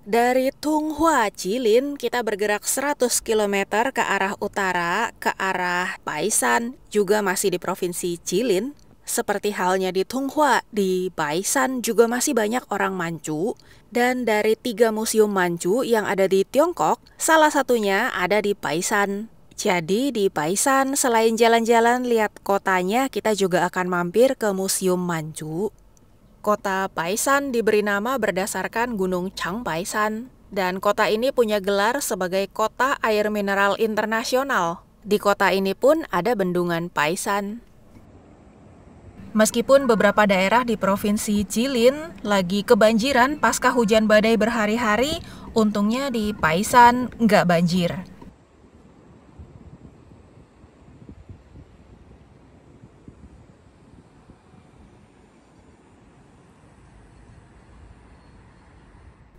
Dari Tunghua, Jilin, kita bergerak 100 km ke arah utara, ke arah Baisan, juga masih di Provinsi Jilin. Seperti halnya di Tunghua, di Baisan juga masih banyak orang Manchu. Dan dari 3 museum Manchu yang ada di Tiongkok, salah satunya ada di Baisan. Jadi di Baisan, selain jalan-jalan lihat kotanya, kita juga akan mampir ke Museum Manchu. Kota Baisan diberi nama berdasarkan Gunung Changbaisan, dan kota ini punya gelar sebagai Kota Air Mineral Internasional. Di kota ini pun ada bendungan Baisan. Meskipun beberapa daerah di Provinsi Jilin lagi kebanjiran pasca hujan badai berhari-hari, untungnya di Baisan nggak banjir.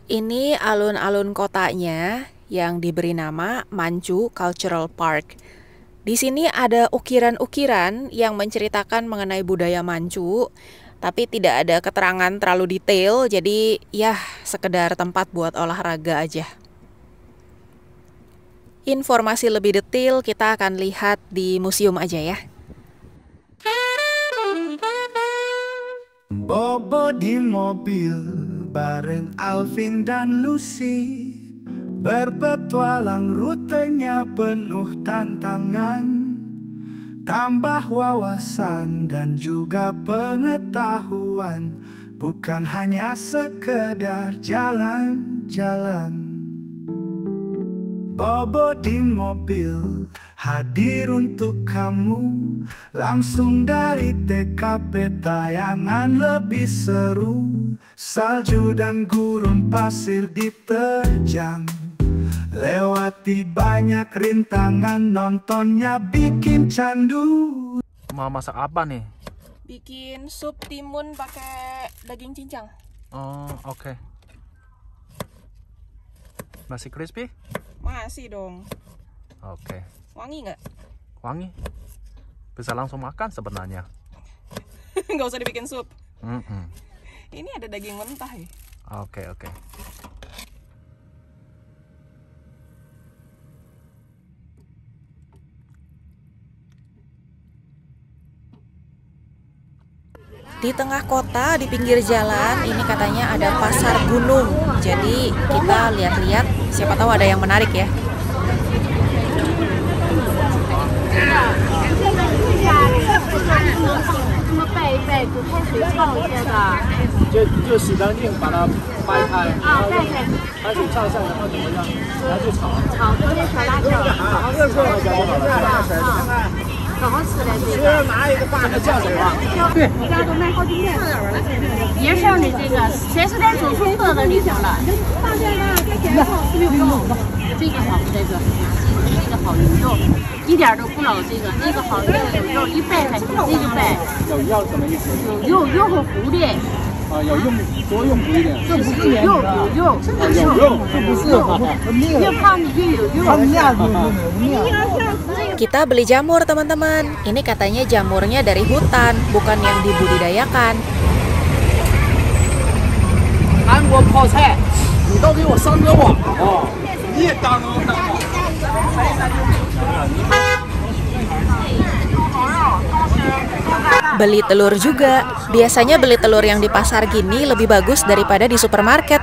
Ini alun-alun kotanya yang diberi nama Manchu Cultural Park. Di sini ada ukiran-ukiran yang menceritakan mengenai budaya Manchu, tapi tidak ada keterangan terlalu detail, jadi ya sekedar tempat buat olahraga aja. Informasi lebih detail kita akan lihat di museum aja ya. Bobo di mobil bareng Alvin dan Lucy, berpetualang rutenya penuh tantangan, tambah wawasan dan juga pengetahuan, bukan hanya sekedar jalan-jalan. Bobo di mobil hadir untuk kamu, langsung dari TKP tayangan lebih seru. Salju dan gurun pasir diterjang, lewati banyak rintangan, nontonnya bikin candu. Mau masak apa nih? Bikin sup timun pakai daging cincang. Oh, oke. Masih crispy? Masih dong. Oke. Wangi nggak? Wangi. Bisa langsung makan sebenarnya. Nggak usah dibikin sup. Mm-mm. Ini ada daging mentah ya. Oke. Di tengah kota, di pinggir jalan, ini katanya ada pasar gunung. Jadi kita lihat-lihat, siapa tahu ada yang menarik ya. 备一备，煮开水泡一下的。就洗干净，把它掰开，啊，对对。开水烫上，然后怎么样？然后就炒。炒这些小辣椒，好好吃的。怎么吃的这个？拿一个大的酱水吧。对，家都卖好几年。野生的这个，全是点煮葱放在里头了。放这个，这甜口是不用。这个好，这个这个好有肉，一点都不老。这个那个好有肉，一掰开，这就掰。有肉什么意思？有肉和糊的。 啊，有用多用补一点。这不是肉，有肉，有肉，这不是越胖你越有肉。 Kita beli jamur teman-teman. Ini katanya jamurnya dari hutan, bukan yang dibudidayakan. 韩国泡菜，你都给我生给我哦！你也当当。 Beli telur juga. Biasanya beli telur yang di pasar gini lebih bagus daripada di supermarket.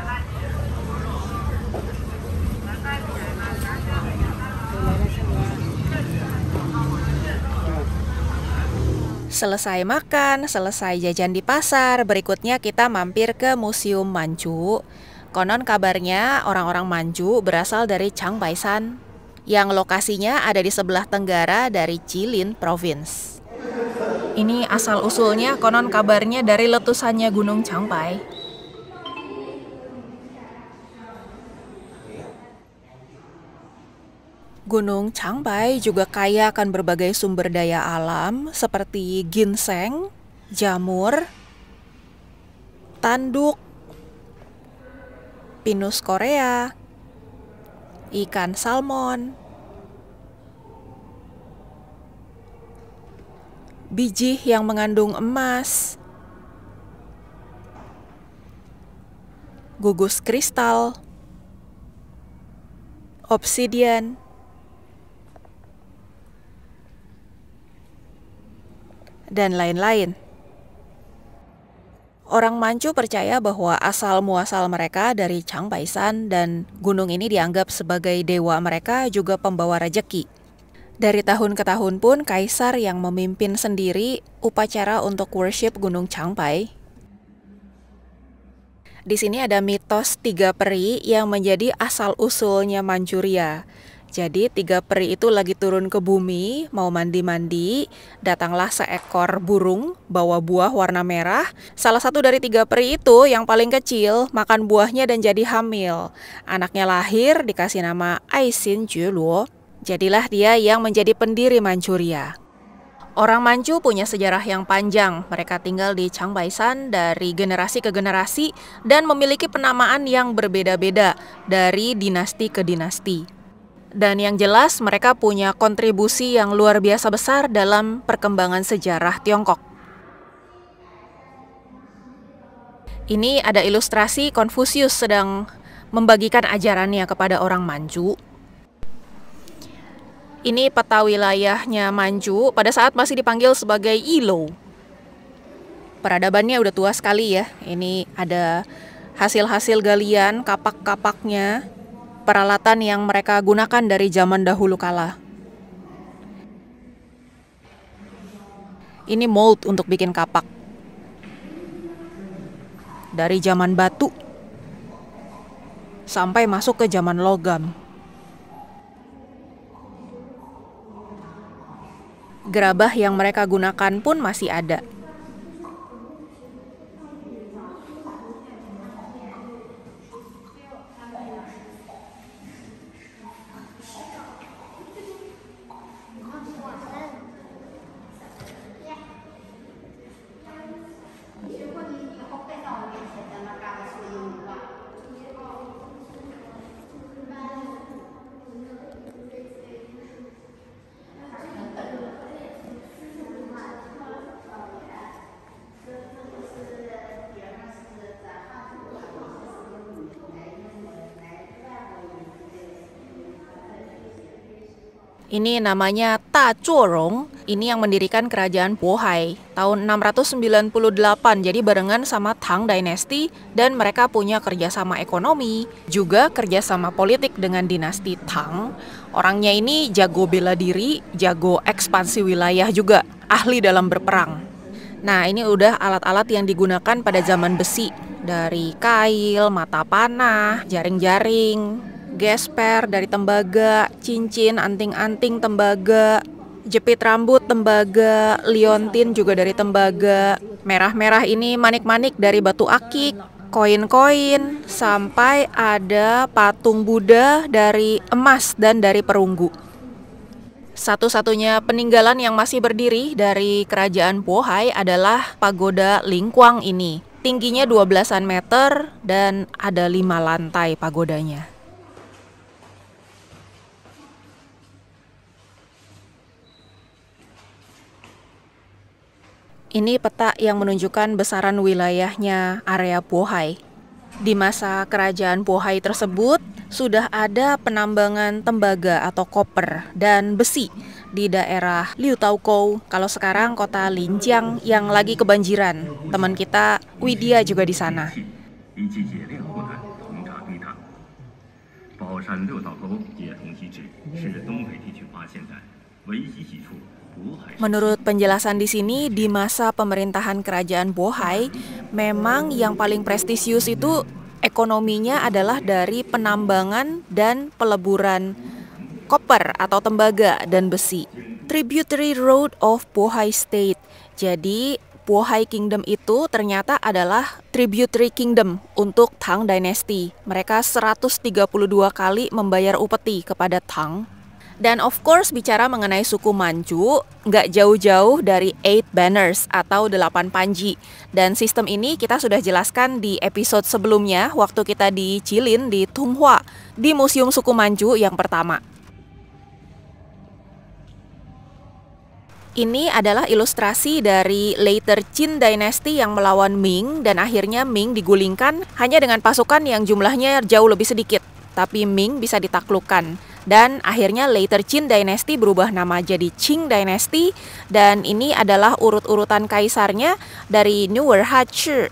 Selesai makan, selesai jajan di pasar, berikutnya kita mampir ke Museum Manchu. Konon kabarnya orang-orang Manchu berasal dari Changbaisan, yang lokasinya ada di sebelah tenggara dari Jilin Province. Ini asal-usulnya konon kabarnya dari letusannya Gunung Changbai. Gunung Changbai juga kaya akan berbagai sumber daya alam seperti ginseng, jamur, tanduk, pinus Korea, ikan salmon, biji yang mengandung emas, gugus kristal, obsidian, dan lain-lain. Orang Manchu percaya bahwa asal-muasal mereka dari Changbaisan dan gunung ini dianggap sebagai dewa mereka juga pembawa rejeki. Dari tahun ke tahun pun kaisar yang memimpin sendiri upacara untuk worship gunung Changbai. Di sini ada mitos 3 peri yang menjadi asal-usulnya Manchuria. Jadi 3 peri itu lagi turun ke bumi, mau mandi-mandi, datanglah seekor burung bawa buah warna merah. Salah satu dari 3 peri itu yang paling kecil makan buahnya dan jadi hamil. Anaknya lahir dikasih nama Aisin Jueluo. Jadilah dia yang menjadi pendiri Manchuria. Orang Manchu punya sejarah yang panjang. Mereka tinggal di Changbaisan dari generasi ke generasi dan memiliki penamaan yang berbeda-beda dari dinasti ke dinasti. Dan yang jelas mereka punya kontribusi yang luar biasa besar dalam perkembangan sejarah Tiongkok. Ini ada ilustrasi Konfusius sedang membagikan ajarannya kepada orang Manchu. Ini peta wilayahnya Manchu pada saat masih dipanggil sebagai Yilou. Peradabannya udah tua sekali ya. Ini ada hasil-hasil galian, kapak-kapaknya, peralatan yang mereka gunakan dari zaman dahulu kala. Ini mold untuk bikin kapak. Dari zaman batu sampai masuk ke zaman logam. Gerabah yang mereka gunakan pun masih ada. Ini namanya Ta Zuorong. Ini yang mendirikan kerajaan Bohai tahun 698. Jadi barengan sama Tang Dynasty dan mereka punya kerjasama ekonomi, juga kerjasama politik dengan dinasti Tang. Orangnya ini jago bela diri, jago ekspansi wilayah juga, ahli dalam berperang. Nah, ini udah alat-alat yang digunakan pada zaman besi. Dari kail, mata panah, jaring-jaring, gesper dari tembaga, cincin, anting-anting tembaga, jepit rambut tembaga, liontin juga dari tembaga. Merah-merah ini manik-manik dari batu akik, koin-koin, sampai ada patung Buddha dari emas dan dari perunggu. Satu-satunya peninggalan yang masih berdiri dari kerajaan Bohai adalah pagoda Lingquang ini. Tingginya 12-an meter dan ada 5 lantai pagodanya. Ini peta yang menunjukkan besaran wilayahnya area Bohai. Di masa kerajaan Bohai tersebut, sudah ada penambangan tembaga atau koper dan besi di daerah Liutaokou. Kalau sekarang kota Linjiang yang lagi kebanjiran. Teman kita Widya juga di sana. Menurut penjelasan di sini, di masa pemerintahan kerajaan Bohai, memang yang paling prestisius itu ekonominya adalah dari penambangan dan peleburan koper atau tembaga dan besi. Tributary Road of Bohai State. Jadi, Bohai Kingdom itu ternyata adalah tributary kingdom untuk Tang Dynasty. Mereka 132 kali membayar upeti kepada Tang. Dan of course bicara mengenai suku Manchu, nggak jauh-jauh dari 8 Banners atau 8 Panji. Dan sistem ini kita sudah jelaskan di episode sebelumnya waktu kita di Jilin di Tunghua, di Museum Suku Manchu yang pertama. Ini adalah ilustrasi dari later Qin Dynasty yang melawan Ming dan akhirnya Ming digulingkan hanya dengan pasukan yang jumlahnya jauh lebih sedikit. tapi Ming bisa ditaklukkan. Dan akhirnya later Qin Dynasty berubah nama jadi Qing Dynasty, dan ini adalah urut-urutan kaisarnya dari Nurhaci.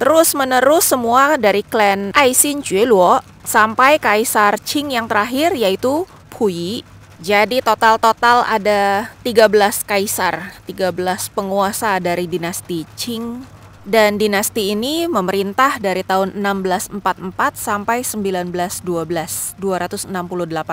Terus menerus semua dari klan Aixin Jueluo sampai kaisar Qing yang terakhir yaitu Puyi. Jadi total ada 13 kaisar, 13 penguasa dari dinasti Qing. Dan dinasti ini memerintah dari tahun 1644 sampai 1912, 268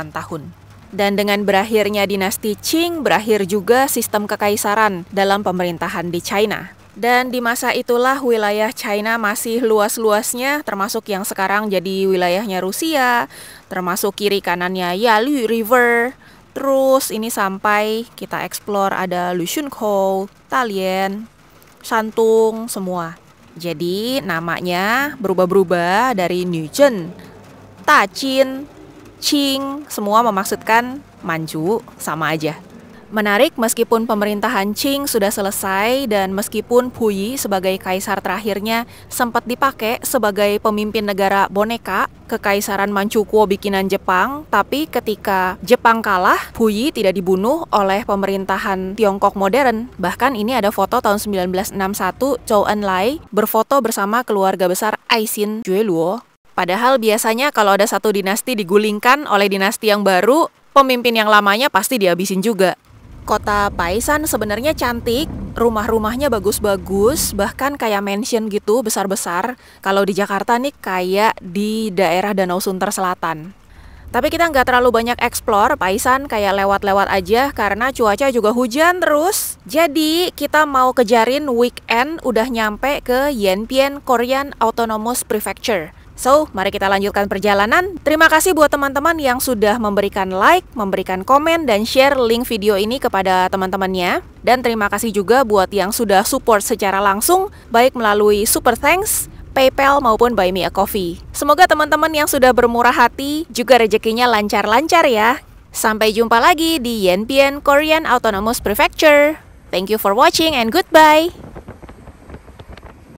tahun. Dan dengan berakhirnya dinasti Qing, berakhir juga sistem kekaisaran dalam pemerintahan di China. Dan di masa itulah wilayah China masih luas-luasnya, termasuk yang sekarang jadi wilayahnya Rusia, termasuk kiri kanannya Yalu River. Terus ini sampai kita explore ada Lushunkou, Dalian, Shantung, semua. Jadi namanya berubah-berubah dari Nuzhen, Daqin, Qing, semua memaksudkan Manchu, sama aja. Menarik, meskipun pemerintahan Qing sudah selesai dan meskipun Puyi sebagai kaisar terakhirnya sempat dipakai sebagai pemimpin negara boneka, kekaisaran Manchukuo bikinan Jepang, tapi ketika Jepang kalah, Puyi tidak dibunuh oleh pemerintahan Tiongkok modern. Bahkan ini ada foto tahun 1961, Zhou Enlai berfoto bersama keluarga besar Aixin Jueluo. Padahal biasanya kalau ada satu dinasti digulingkan oleh dinasti yang baru, pemimpin yang lamanya pasti dihabisin juga. Kota Baisan sebenarnya cantik, rumah-rumahnya bagus-bagus, bahkan kayak mansion gitu, besar-besar. Kalau di Jakarta nih kayak di daerah Danau Sunter Selatan. Tapi kita nggak terlalu banyak explore Baisan, kayak lewat-lewat aja karena cuaca juga hujan terus. Jadi kita mau kejarin weekend udah nyampe ke Yanbian Korean Autonomous Prefecture. So, mari kita lanjutkan perjalanan. Terima kasih buat teman-teman yang sudah memberikan like, memberikan komen, dan share link video ini kepada teman-temannya. Dan terima kasih juga buat yang sudah support secara langsung, baik melalui Super Thanks, PayPal, maupun Buy Me a Coffee. Semoga teman-teman yang sudah bermurah hati juga rezekinya lancar-lancar ya. Sampai jumpa lagi di Yanbian Korean Autonomous Prefecture. Thank you for watching and goodbye!